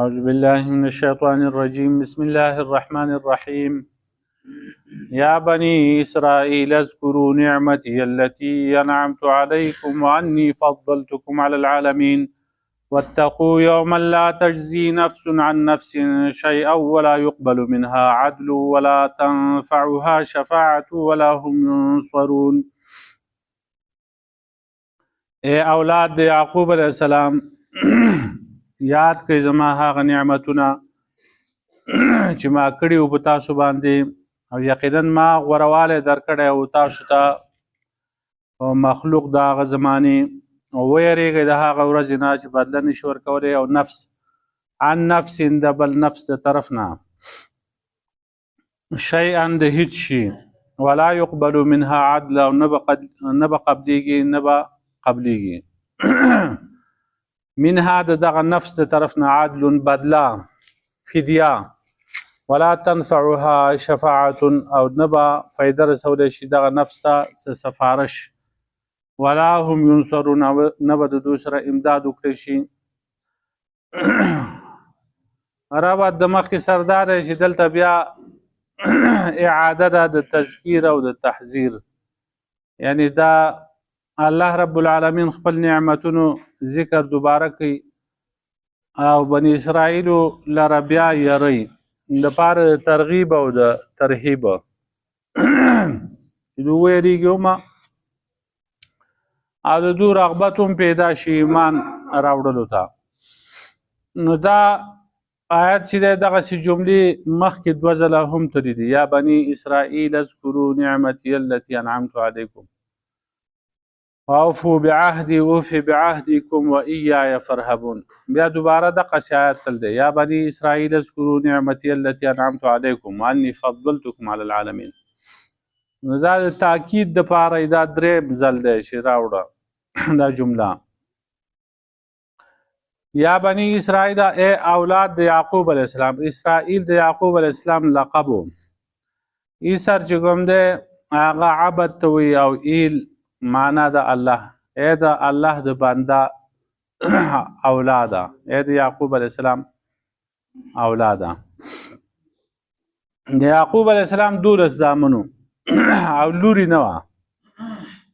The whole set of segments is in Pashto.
أعوذ بالله من الشيطان الرجيم. بسم الله الرحمن الرحيم. يا بني إسرائيل اذكروا نعمتي التي أنعمت عليكم وأني فضلتكم على العالمين واتقوا يوما لا تجزي نفس عن نفس شيئا ولا يقبل منها عدل ولا تنفعها شفاعة ولا هم ينصرون. اے اولاد یعقوب علیہ السلام یاد کړئ زما هغه نعمتونه چې ما کړي وو په تاسو باندې، او یقینا ما غوروالی درکړی وو تاسو ته مخلوق د هغه زمانې. ویریږئ د هغه ورځې نه چې بدله نشي ورکولی، او نفس عن نفس د بل نفس د طرف نه شیئا د هیڅ شي، ولا يقبل منها عدل، او نه به قبلیږي نه به قبلیږي منها د دغه نفس د طرف نه عدل بدله فدیه، ولا تنفعها شفاعة، او نه به فایده رسولی شي دغه نفس ته سفارش، ولا هم ينصرون، نه به د دوی سره امداد وکړی شي. ربط د مخکې سردار دی چې دلته بیا اعاده ده د تذکیر او د تحذیر، یعنی دا الله رب العالمین خپل نعمتونو ذکر دوباره کوي او بنی اسرائیلو لره بیا یری د پاره د ترغیب او د ترهیب چې دوی ویریږي ومه او د دوی رغبت هم پیدا شي ایمان راوړلو ته. نو دا آیت چې دی دغسې جملې مخکې دوه ځله هم تللي دي. یا بني اسرائیل اذکروا نعمتي التي انعمت علیکم وأوفوا بعهدي أوفي بعهدكم وإياي فارهبون. بیا دوباره دقسې آیت تل دی. یا بني اسرائیل اذکروا نعمتي التي انعمت عليكم واني فضلتكم على العالمين. نو دا د تاکید دپاره دا درېیم ځل دی چې راوړه دا جمله. یا بني اسرائیل اے اولاد د یعقوب علیه السلام. اسرائیل د یعقوب علیه السلام لقب و. ایسر چې کوم دی هغه عبد ته وایي، او ایل معنا د الله، اے د الله د بنده اولاده، اے د یعقوب علیه السلام اولاده. د یعقوب علیه السلام 12 زامنو او لوري نه وه،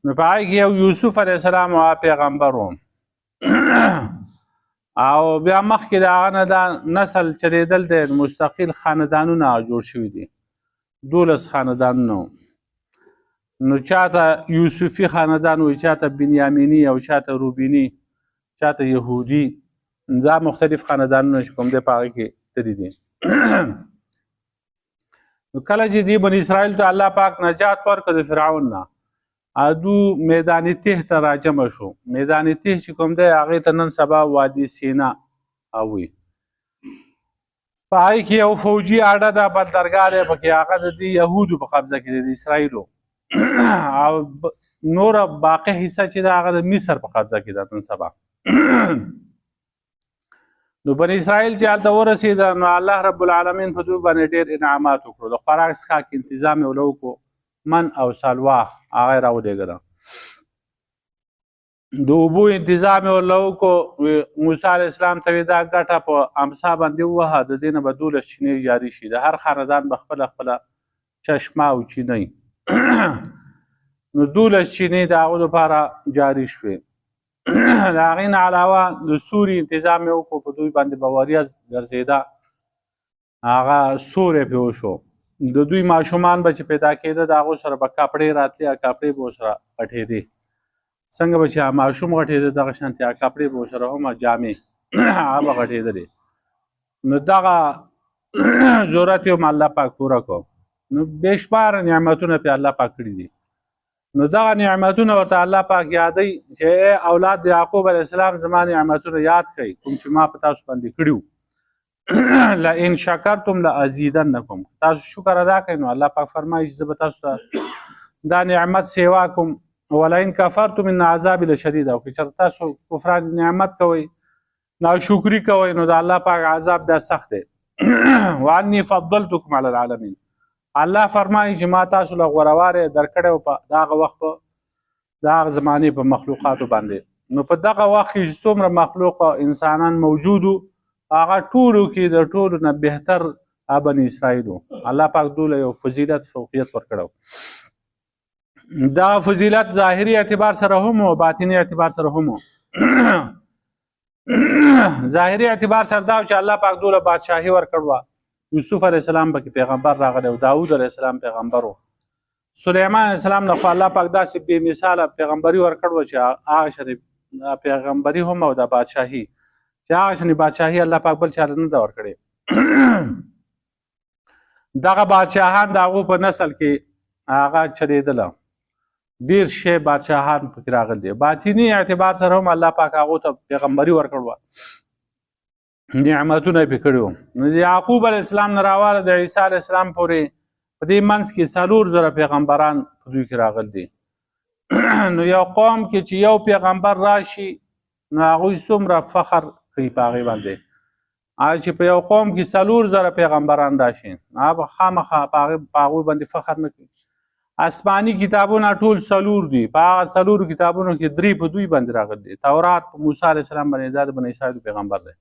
نو په هغې کې یو یوسف علیه السلام هغه پیغمبر و، او بیا مخکې د هغه نه دا نسل چلېدل دی، مستقل خاندانونه جوړ شوي دي، 12 خاندانونه. نو چاته یوسفی خاندان وي، چاته بنیامینی، او چاته روبینی، چاته یهودی، دا مختلف خاندانونه چې کوم دی په هغې کې تللي دي. نو کله چې دی بني اسرائیل ته الله پاک نجات ورکړه د فرعون نه، دو میدان تیه ته راجمع شو. میدان تیه چې کوم دی هغې ته نن سبا وادي سینا وایي. په هغې کې یو فوجي اډه ده، بندرګاه دی پکې، هغه د دې یهودو په قبضه کې دی، د اسرائیلو، او نور باقی حصہ چې دا هغه د مصر په قبضه کې ده نن سبا. نو بني اسرائیل چې هلته ورسېده، نو الله رب العالمین په دوی باندې ډېر انعامات وکړو. د خوراک څښاک انتظام یې ورله وکړو، من او سلوا هغه یې راولېږله، د اوبو انتظام یې ورله وکړو. موسی علیه السلام ته یې دا ګټه په امسا باندې ووهه، د دې نه به 12 چینې جاري شي، د هر خاندان به خپله خپله چشمه او چینۍ نو 12 چینې د هغو لپاره جاري شوې. د هغې نه علاوه د سوري انتظام یې وکړو، په دوی باندې به وریځ ګرځېده، هغه سوری پرې وشو. د دوی ماشومان به چې پیدا کېده د هغو سره به کپړې راتلې، هغه کپړې به ورسره غټېدې، څنګه به چې ماشوم غټېده دغه شانتې هغه کپړې به ورسره هم جامې هغه به غټېدلې. نو دغه ضرورت یې هم الله پاک پوره کړو. نو بېشماره نعمتونه پې الله پاک کړي دي. نو دغه نعمتونه ورته الله پاک یادوي چې اولاد د یعقوب علیه السلام زما نعمتونه یاد کړئ، کوم چې ما په تاسو باندې کړي وو. لئن شکرتم لازیدنکم، تاسو شکر ادا کړئ نو الله پاک فرمایي چې زه به تاسو ته دا نعمت سیوا کوم. ولئن کفرتم ان عذابي لشدید، او که چېرته تاسو کفران نعمت کوئ، ناشکري کوئ، نو د الله پاک عذاب بیا سخت دی. وانی فضلتکم علی العالمین، الله فرمایي چې ما تاسو له غورواری درکړی و په دغه وخت په د هغه زمانې په مخلوقاتو باندې. نو په دغه وخت کې چې څومره مخلوق انسانان موجود وو، هغه ټولو کې د ټولو نه بهتر بني اسرائیل وو. الله پاک دوله یو فضیلت فوقیت ورکړی. دا فضیلت ظاهري اعتبار سره هم و، باطني اعتبار سره هم و. ظاهري اعتبار سره دا چې الله پاک دوله بادشاهي ورکړوه. یوسف علیه السلام پکې پیغمبر راغلی و، داود علیه السلام پیغمبر و، سلیمان علیه السلام نه خو الله پاک داسې بې مثاله پیغمبري ورکړوه چې هغه شانې پیغمبري هم او د بادشاهي چې هغه شانې بادشاهي الله پاک بل چاته نه ده ورکړې. دغه بادشاهان د هغو په نسل کې هغه چلېدله، ډېر شی بادشاهان پکې راغلي دي. باطني اعتبار سره هم الله پاک هغو ته پیغمبري ورکړوه، نعمتونه یې پرې کړي وو. نو د یعقوب علیه السلام نه راواله د عیسی علیه السلام پورې په دې منځ کې 4,000 پیغمبران په دوی کې راغلي دي. نو یو قوم کې چې یو پیغمبر راشي نو هغوی څومره فخر کوي په هغې باندې. چې په یو قوم کې 4,000 پیغمبران راشي هغه خامخا په هغوی باندې فخر نه کوي. آسماني کتابونه ټول 4 دي، په هغه 4 کتابونو کې 3 په دوی باندې راغلي دي. تورات په موسی علیه السلام باندې دا د بني اسرائیل پیغمبر دی.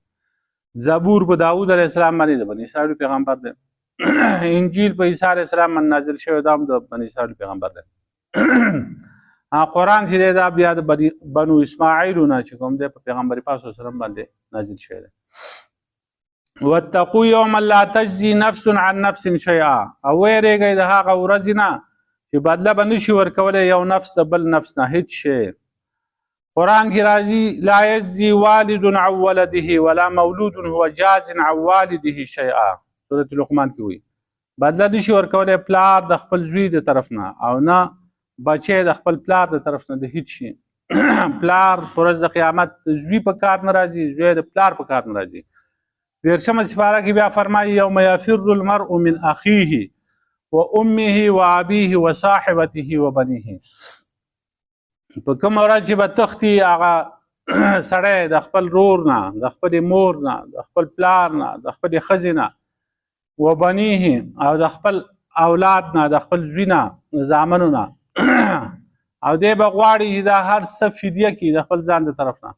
زبور په داود علیه السلام باندې د بني اسرائیل پیغمبر دی. انجیل په عیسی علیه السلام باندې نازل شوی دا هم د بني اسرائیل پیغمبر دی. قرآن چې دی دا بیا د بنو اسماعیلو نه چې کوم دی په پیغمبر پاک صلی الله علیه وسلم باندې نازل شوی دی. واتقوا یوما لا تجزي نفس عن نفس شیئا، او ویرېږئ د هغه ورځې نه چې بدله به نشي ورکولی یو نفس د بل نفس نه هیڅ شی. قرآن کې راځي لا یجزي والد عن ولده ولا مولود هو جاز عن والده شیئا. سورة لقمان کې وایي بدله نشي ورکولی پلار د خپل زوی د طرف نه او نه بچی د خپل پلار د طرف نه د هیڅ شي. پلار په ورځ د قیامت د زوی په کار نه راځي، زوی د پلار په کار نه راځي. 13مه سپاره کې بیا فرمایي یوم یفر المرء من اخیه و امه و ابیه و صاحبته و بنیه. په کومه ورځ چې به تښتي هغه سړی د خپل رور نه، د خپلې مور نه، د خپل پلار نه، د خپلې ښځې نه، و بنیه او د خپل اولاد نه، د خپل زوی نه، زامنو نه. او دی به غواړي چې دا هر څه فدیه کړي د خپل ځان د طرف نه،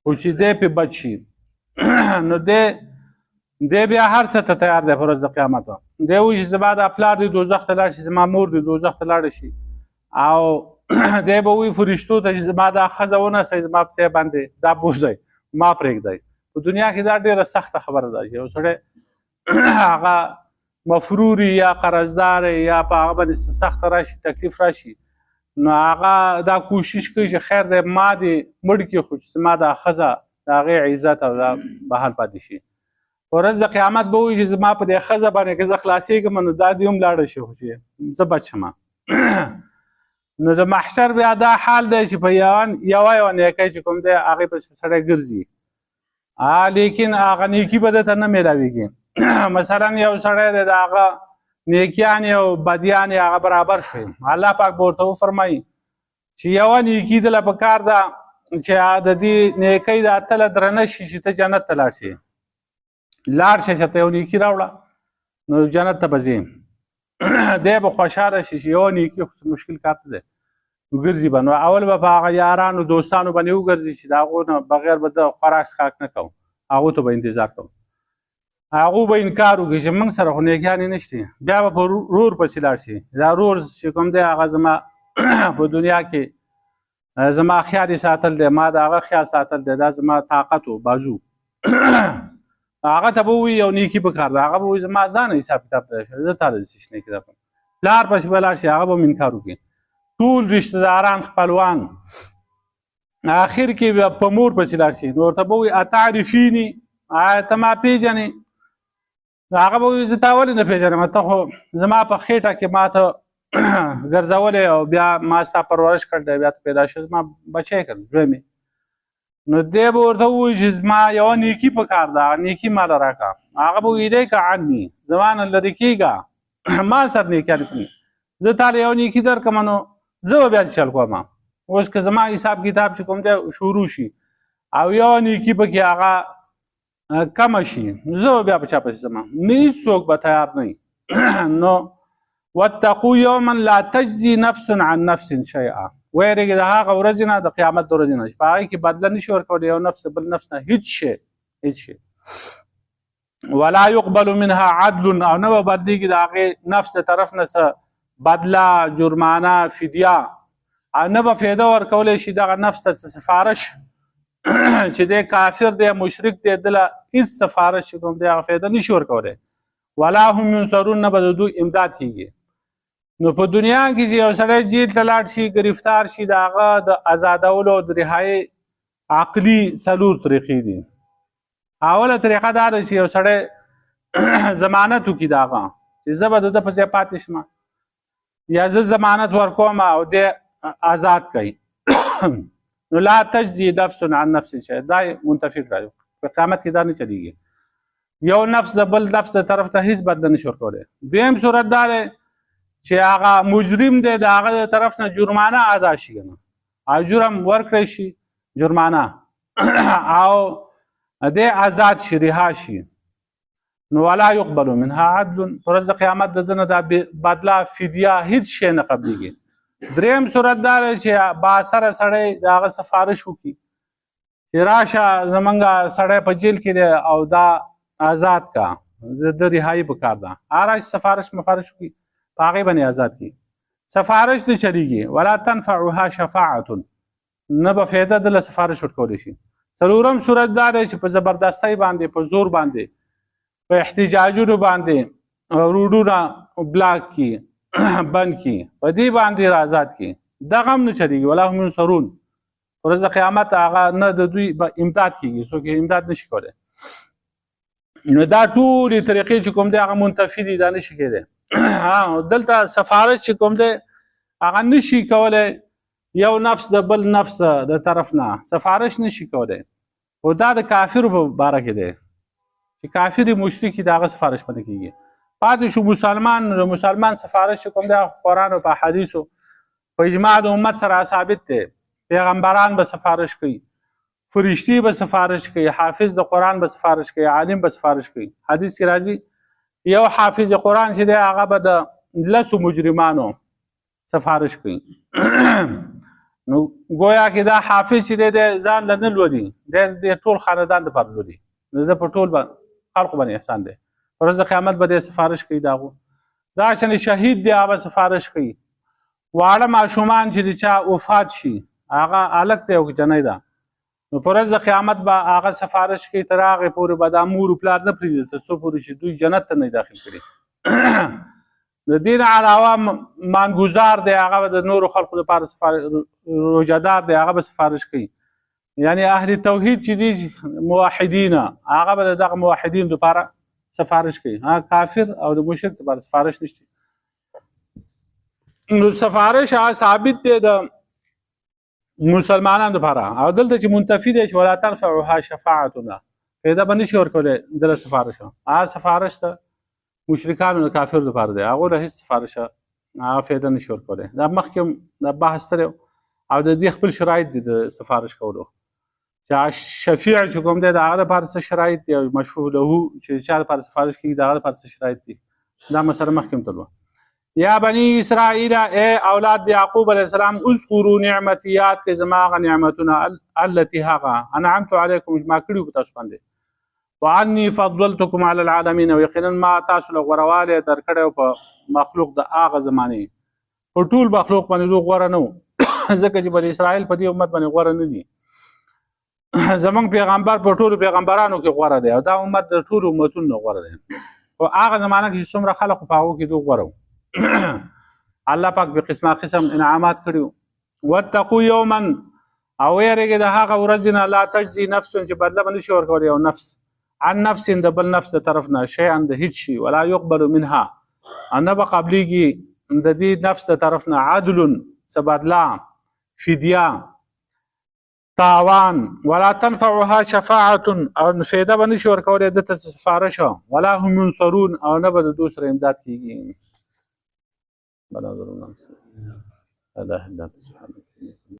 خو چې دی پرې بچ شي نو دی بیا هر څه ته تیار دی په ورځ د قیامت. دی وایي چې زما دا پلار دی دوزخ ته لاړ شي، زما مور دی دوزخ ته لاړه شي، او دی به وایي فرشتو ته چې زما دا ښځه ونیسئ، زما په ځای باندې دا بوځئ، ما پرېږدئ. په دنیا کې دا ډېره سخته خبره ده چې یو سړی هغه مفروري یا قرضدار یا په هغه باندې سخته راشي، تکلیف راشي، نو هغه دا کوشش کوي چې خیر دی ما دې مړ کړي خو چې زما دا ښځه د هغې عزت او دا بحال پاتې شي. په ورځ د قیامت به وایي چې زما په دې ښځه باندې که زه خلاصېږم نو دا دې هم لاړه شي خو چې زه بچ شم. نو د محشر بیا دا حال دی چې په یوه نیکۍ چې کوم دی هغې پسې سړی ګرځي، لیکن هغه نیکي به درته نه میلاویږي. مثلا یو سړی دی د هغه نیکیانې او بدیانې هغه برابر شوي، الله پاک به ورته وفرمایي چې یوه نیکي دله په کار ده چې د دې نیکۍ دا تله درنه شي چې ته جنت ته لاړ شي. لاړ شه چې ته یو نیکي راوړه نو جنت ته به ځې. دی به خوشحاله شي چې یوه نیکي خو مشکل کار ته دی، وګرځي به. نو اول به په هغه یارانو دوستانو باندې وګرځي چې د هغو نه بغیر به د خوراک څښاک نه کوو، هغو ته به انتظار کوو، هغو به انکار وکړي چې موږ سره خو نیکیانې نشته. بیا به په رور پسې لاړ شي. دا رور چې کوم دی هغه زما په دنیا کې زما خیال یې ساتل دی، ما د هغه خیال ساتل دی، دا زما طاقت و بازو. هغه ته به ووایي یو نیکي په کار ده، هغه به وایي زما ځانه حساب کتاب ته زه تا له څه نیکي درکړم. پلار پسې به لاړ شي، هغه به هم انکار وکړي. ټول رشته داران خپلوان آخر کې بیا په مور پسې لاړ شي، نو ورته به وایي اتعرفیني، آیا ته ما پېژنې؟ هغه به وایي زه تا ولې نه پېژنم، ته خو زما په خېټه کې ما ته ګرځولی او بیا ما ستا پرورش کړ دی، بیا ته پیدا شو زما بچی کړ زوی مې. نو دی به ورته ووایي چې زما یوه نیکي په کار ده، نیکي ماله راکړه. هغه به وایي الیک عني، زما نه لرې کېږه، ما سره نیکیانې کوي. زه تا له یو نیکي درکړم نو زه به بیا دې چل کوم. اوس که زما حساب کتاب چې کوم دی شروع شي او یوه نیکي پکې هغه کمه شي زه به بیا په چا پسې ځم، نه هېڅوک به تیار نه وي. نو واتقوا یوما لا تجزي نفس عن نفس شیئا، ویرېږي د هغه ورځې نه، د قیامت د ورځې نه چې په هغې کې بدله نشي ورکولی یو نفس بل نفس نه هېڅ شی. ولا يقبل منها عدل او نه به بدلیږي د هغې نفس د طرف نه څه بدله جرمانه فدیه او نه به فایده ورکولی شي دغه نفس ته سفارش چې دی کافر دی مشرک دی دله هېڅ سفارش چې کوم دی هغه فایده نشي ورکولی ولا هم ینصرون نه به د دوی امداد کیږي. نو په دنیا کې چې یو سړی جیل ته لاړ شي ګرفتار شي د هغه د آزادولو د رهایي عقلي څلور طریقې دي. اوله طریقه دا ده چې یو سړی ضمانت وکړي د هغه چې زه به د ده په ځای پاتې شم یا زه ضمانت ورکوم او دی آزاد کوي. نو لا تجزي نفس عن نفس شيء دا منتفق راځي په قیامت کې دا نه چلیږي. یو نفس د بل نفس د طرف ته هیڅ بدله نشي ورکولی. دویم صورت دا دی چې هغه مجرم دی د هغه د طرف نه جرمانه ادا شي کنه او جرم ورکړی شي جرمانه او دی آزاد شي رها شي. نو ولا يقبل منها عدل پر ورځ د قیامت د ده نه دا بدله فدیه هیڅ شی نه قبلیږي. دریم صورت دا دی چې بااثره سړی د هغه سفارش وکړي چې راشه زمونږ سړی په جیل کې دی او دا آزاد کا د رهایي پکار ده. هغه راشي سفارش مفارش وکړي په هغې باندې آزاد کړي. سفارش نه چلیږي. ولا تنفعها شفاعة نه به فایده دله سفارش ورکولی شي. څلورم صورت دا دی چې په زبردستۍ باندې په زور باندې په احتجاجونو باندې روډونه بلاک کړي بند کی په دې باندې را آزاد کی دغه هم نه چلیږي. ولا هم ینصرون ورځ د قیامت هغه نه د دوی به امداد کیږي څوک امداد نشي کولی. نو دا ټولې طریقې چې کوم دی هغه منتفي دي دا نشي کېدی. دلته سفارش چې کوم دی هغه نشي کولی یو نفس د بل نفس د طرف نه سفارش نشي کولی. او دا د کافرو په باره کې دی چې کافر مشرک د هغه سفارش باندې کیږي. پاتې شو مسلمان د مسلمان سفارش چې کوم دی قرآن او په حدیثو په اجماع د امت سره ثابت دی. پیغمبران به سفارش کوي، فرشتي به سفارش کوي، حافظ د قرآن به سفارش کوي، عالم به سفارش کوي. حدیث کې راځي یو حافظ قرآن چې دی هغه به د 10 مجرمانو سفارش کوي. نو گویا کې دا حافظ چې دی ځان له نه لولي د ټول خاندان دپاره لولي د په ټول خلقو باندې احسان دی. ورځ د قیامت به دی سفارش کوي د هغو. دا چې شهید دی هغه سفارش کوي. واړه ماشومان چې د چا وفات شي هغه هلک دی او که جنۍ ده نو په ورځ د قیامت به هغه سفارش کوي تر هغې پورې به دا مور و پلار نه پرېږدي تر څو پورې چې دوی جنت ته نه داخل کړي. د دې نه علاوه مانګزار دی هغه به د نورو خلقو دپاره روژهدار دی هغه به سفارش کوي. یعنی اهل توحید چې دي موحدین هغه به د دغه موحدین دپاره سفارش کوي. کافر او د مشرک دپاره سفارش نشته. نو سفارش هغه ثابت دی د مسلمانانو دپاره او دلته چې منتفي دی چې ولا تنفعها شفاعتنا فایده به نشي ورکولی دله سفارش. هغه سفارش ته مشرکانو د کافرو دپاره دی هغو له هېڅ سفارش هغه فایده نشي ورکولی. دا مخکې د بحث سره او د دې خپل شرایط دي د سفارش کولو چې شفیع چې کوم دی د هغه لپاره څه شرایط دي او مشفوع له چې چا لپاره سفارش کېږي د هغه لپاره څه شرایط دي. دا مسله مخکې هم تلوه. یا بني اسرائیل ای اولاد د یعقوب علیه السلام اذکروا نعمتي یاد کړئ زما هغه نعمتونه التي هغه انعمت علیکم ما کړي په تاسو باندې وانی فضلتکم علی العالمین او یقینا ما تاسو له غوروالی درکړی په مخلوق د هغه زمانې په ټول مخلوق باندې دوی غوره نه وو ځکه چې بني اسرائیل په دې امت باندې غوره نه دي. زمونږ پیغمبر په ټولو پیغمبرانو کې غوره دی او دا امت د ټولو امتونو نه غوره دی. خو هغه زمانه کې چې څومره خلق په هغو کې دوی غوره وو. الله پاک په قسمه قسم انعامات کړي. واتقوا یوما او ویرېږئ د هغه ورځې نه لا تجزي نفس چې بدله به نشي ورکولی یو نفس عن نفس د بل نفس د طرف نه شیئا د هیڅ شي ولا يقبل منها او نه به قبلیږي د دې نفس د طرف نه عدل څه بدله فدیه تاوان ولا تنفعها شفاعة او فایده به نشي ورکولی ده ته سفارش ولا هم ینصرون او نه به د دوی سره امداد کېږي. بلا ضرورنا لا اله الا انت سبحانك